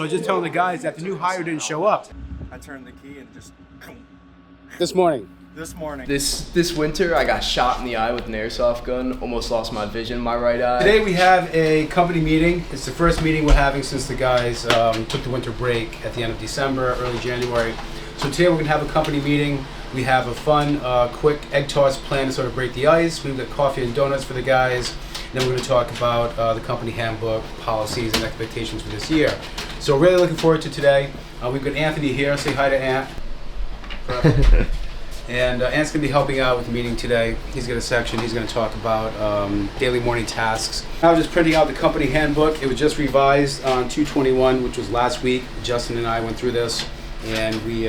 So I was just telling the guys that the new hire didn't show up. I turned the key and just This morning. This winter, I got shot in the eye with an airsoft gun. Almost lost my vision in my right eye. Today we have a company meeting. It's the first meeting we're having since the guys took the winter break at the end of December, early January. So today we're going to have a company meeting. We have a fun, quick egg toss plan to sort of break the ice. We've got coffee and donuts for the guys. And then we're going to talk about the company handbook, policies, and expectations for this year. So really looking forward to today. We've got Anthony here. Say hi to Ant. And Ant's going to be helping out with the meeting today. He's got a section. He's going to talk about daily morning tasks. I was just printing out the company handbook. It was just revised on 2/21, which was last week. Justin and I went through this, and we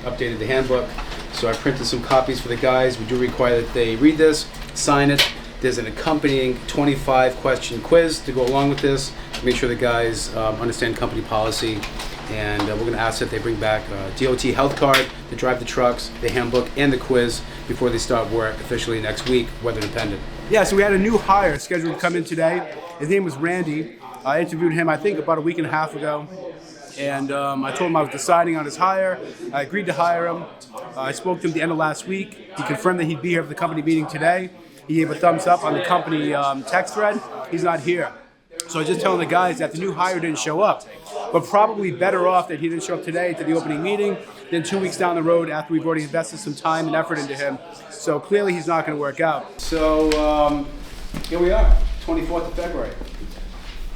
updated the handbook. So I printed some copies for the guys. We do require that they read this, sign it. There's an accompanying 25-question quiz to go along with this to make sure the guys understand company policy. And we're going to ask that they bring back a DOT health card to drive the trucks, the handbook, and the quiz before they start work officially next week, weather dependent. Yeah, so we had a new hire scheduled to come in today. His name was Randy. I interviewed him, I think, about a week and a half ago. And I told him I was deciding on his hire. I agreed to hire him. I spoke to him at the end of last week. He confirmed that he'd be here for the company meeting today. He gave a thumbs up on the company text thread. He's not here. So I was just telling the guys that the new hire didn't show up. But probably better off that he didn't show up today to the opening meeting than 2 weeks down the road after we've already invested some time and effort into him. So clearly he's not going to work out. So here we are, 24th of February.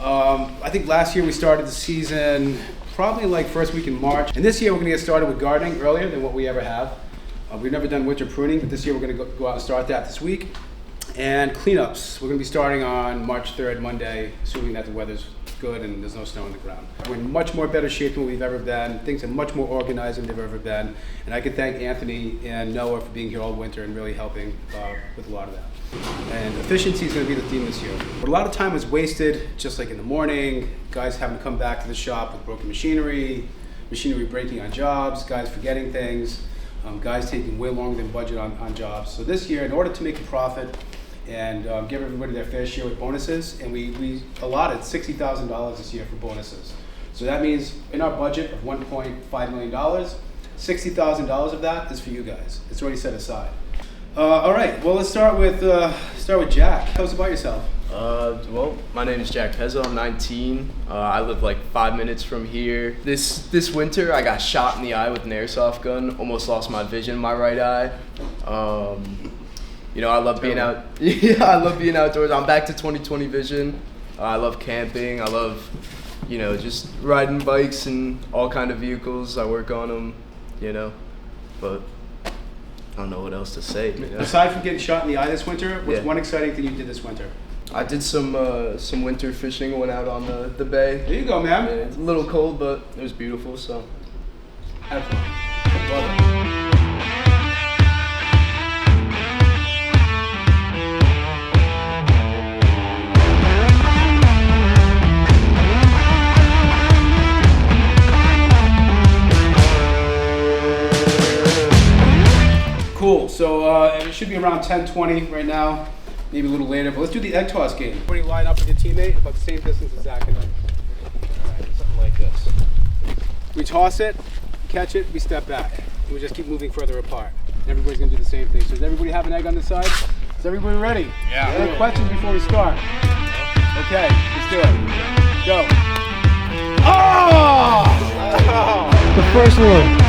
I think last year we started the season probably like first week in March. And this year we're going to get started with gardening earlier than what we ever have. We've never done winter pruning, but this year we're going to go out and start that this week. And cleanups, we're going to be starting on March 3rd, Monday, assuming that the weather's good and there's no snow on the ground. We're in much more better shape than we've ever been. Things are much more organized than they've ever been. And I can thank Anthony and Noah for being here all winter and really helping with a lot of that. And efficiency is going to be the theme this year. But a lot of time was wasted, just like in the morning, guys having to come back to the shop with broken machinery breaking on jobs, guys forgetting things, guys taking way longer than budget on jobs. So this year, in order to make a profit, and give everybody their fair share with bonuses. And we allotted $60,000 this year for bonuses. So that means in our budget of $1.5 million, $60,000 of that is for you guys. It's already set aside. All right, well, let's start with Jack. Tell us about yourself. Well, my name is Jack Pezo. I'm 19. I live like 5 minutes from here. This winter, I got shot in the eye with an airsoft gun. Almost lost my vision in my right eye. You know, I love being out. Yeah, I love being outdoors. I'm back to 20/20 vision. I love camping. I love, you know, just riding bikes and all kind of vehicles. I work on them, you know, but I don't know what else to say. You know? Aside from getting shot in the eye this winter, what's one exciting thing you did this winter? I did some winter fishing. Went out on the bay. There you go, man. Yeah, it's a little cold, but it was beautiful. So have fun. Love it. Cool, so it should be around 10:20 right now, maybe a little later, but let's do the egg toss game. Everybody line up with your teammate about the same distance as Zach and I. All right, something like this. We toss it, catch it, we step back. And we just keep moving further apart. And everybody's gonna do the same thing. So does everybody have an egg on the side? Is everybody ready? Yeah. Any questions before we start? Okay, let's do it. Go. Oh! The first one.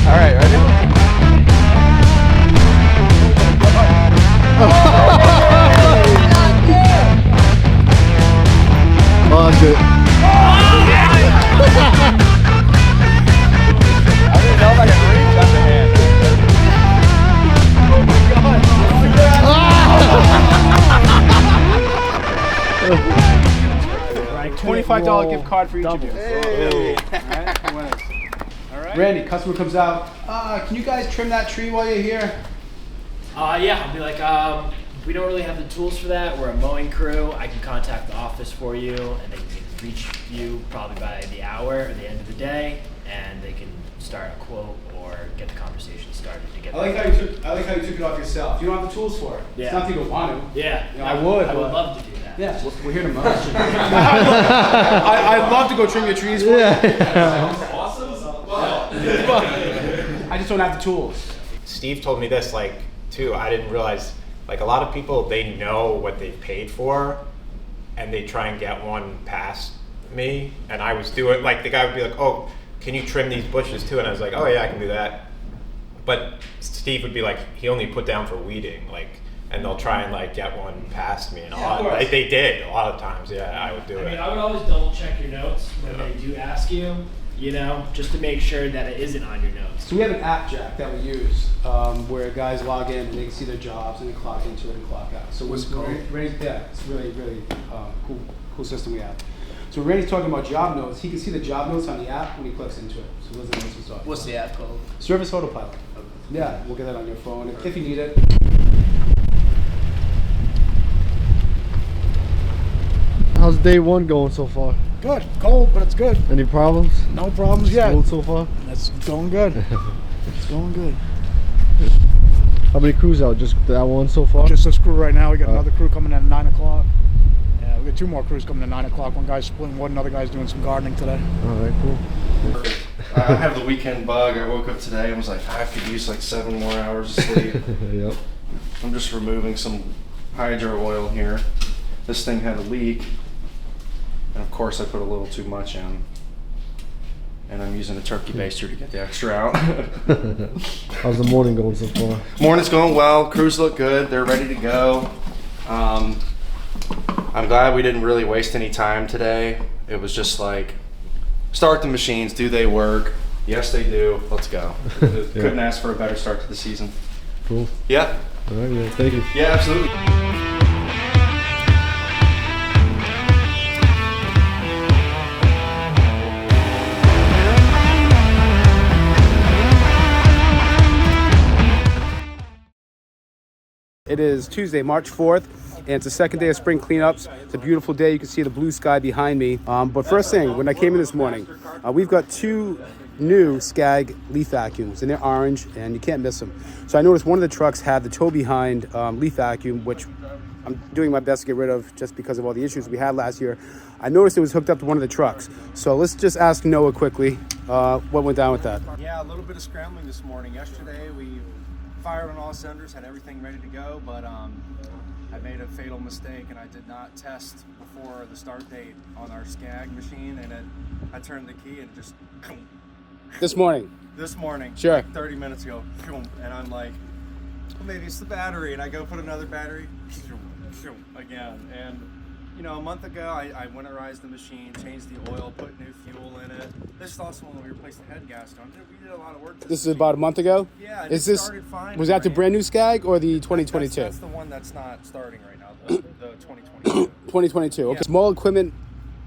All right, ready? Oh, that's good. I didn't know if I could reach out the hand. $25 gift card for each of you. Hey. All right. Randy, customer comes out. Can you guys trim that tree while you're here? Yeah, I'll be like, we don't really have the tools for that. We're a mowing crew. I can contact the office for you, and they can reach you probably by the hour or the end of the day, and they can start a quote or get the conversation started to get. I like how you took it off yourself. You don't have the tools for it. Yeah. It's not that you don't want to. Yeah, You know, I would. I would love to do that. Yeah, we're here to mow. I'd love to go trim your trees for you. I just don't have the tools. Steve told me this, like, too. I didn't realize, like, a lot of people, they know what they've paid for, and they try and get one past me. And I was doing, like, the guy would be like, "Oh, can you trim these bushes too?" And I was like, "Oh yeah, I can do that." But Steve would be like, he only put down for weeding, like, and they'll try and like get one past me, and like, they did a lot of times. Yeah, I would do it. I mean, I would always double check your notes when they do ask you, you know, just to make sure that it isn't on your notes. So we have an app, Jack, that we use where guys log in and they can see their jobs and they clock into it and clock out. So What's it called? Yeah, it's really cool system we have. So when Randy's talking about job notes, he can see the job notes on the app when he clicks into it. So those are the notes he's talking What's the app called? Service Autopilot. Yeah, we'll get that on your phone if you need it. How's day one going so far? Good. Cold, but it's good. Any problems? No problems yet. Smooth so far? It's going good. It's going good. How many crews out? Just that one so far? Just this crew right now. We got another crew coming in at 9 o'clock. Yeah, we got 2 more crews coming at 9 o'clock. One guy's splitting wood, another guy's doing some gardening today. All right, cool. I have the weekend bug. I woke up today and was like, I could use like 7 more hours of sleep. Yep. I'm just removing some hydro oil here. This thing had a leak. And of course I put a little too much in. And I'm using a turkey baster to get the extra out. How's the morning going so far? Morning's going well. Crews look good. They're ready to go. I'm glad we didn't really waste any time today. It was just like, start the machines. Do they work? Yes, they do. Let's go. Couldn't ask for a better start to the season. Cool. Yeah. All right, man. Thank you. Yeah, absolutely. It is Tuesday, March 4th, and it's the second day of spring cleanups. It's a beautiful day. You can see the blue sky behind me. But first thing, when I came in this morning, we've got 2 new Skag leaf vacuums, and they're orange, and you can't miss them. So I noticed one of the trucks had the tow behind leaf vacuum, which I'm doing my best to get rid of just because of all the issues we had last year. I noticed it was hooked up to one of the trucks. So let's just ask Noah quickly what went down with that. Yeah, a little bit of scrambling this morning. Yesterday we fired on all cylinders, had everything ready to go, but I made a fatal mistake and I did not test before the start date on our Skag machine, and I turned the key and it just This morning? this morning, Sure. like 30 minutes ago, and I'm like, well, maybe it's the battery, and I go put another battery again. And you know, a month ago I winterized the machine, changed the oil, put new fuel in it. This is also when we replaced the head gasket on it. We did a lot of work. This is about a month ago? Yeah, Is it this, started fine. was that the brand new Skag or the 2022? That's the one that's not starting right now, the 2022. 2022. Okay. Yeah. Small equipment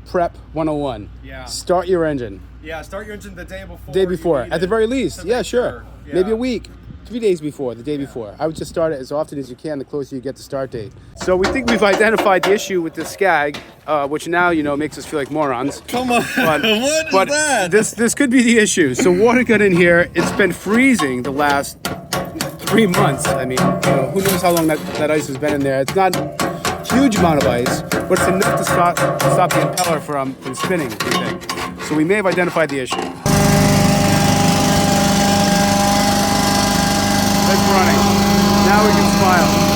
prep 101. Yeah. Start your engine. Yeah, start your engine the day before. Day you before, need at the it very least. to Yeah, make sure. Yeah. Maybe a week. 3 days before, the day before. I would just start it as often as you can, the closer you get to start date. So we think we've identified the issue with the Skag, which now, you know, makes us feel like morons. Come on. But this could be the issue. So water got in here. It's been freezing the last 3 months. I mean, you know, who knows how long that ice has been in there. It's not a huge amount of ice, but it's enough to stop the impeller from spinning, we think. So we may have identified the issue. It's running. Now we can smile.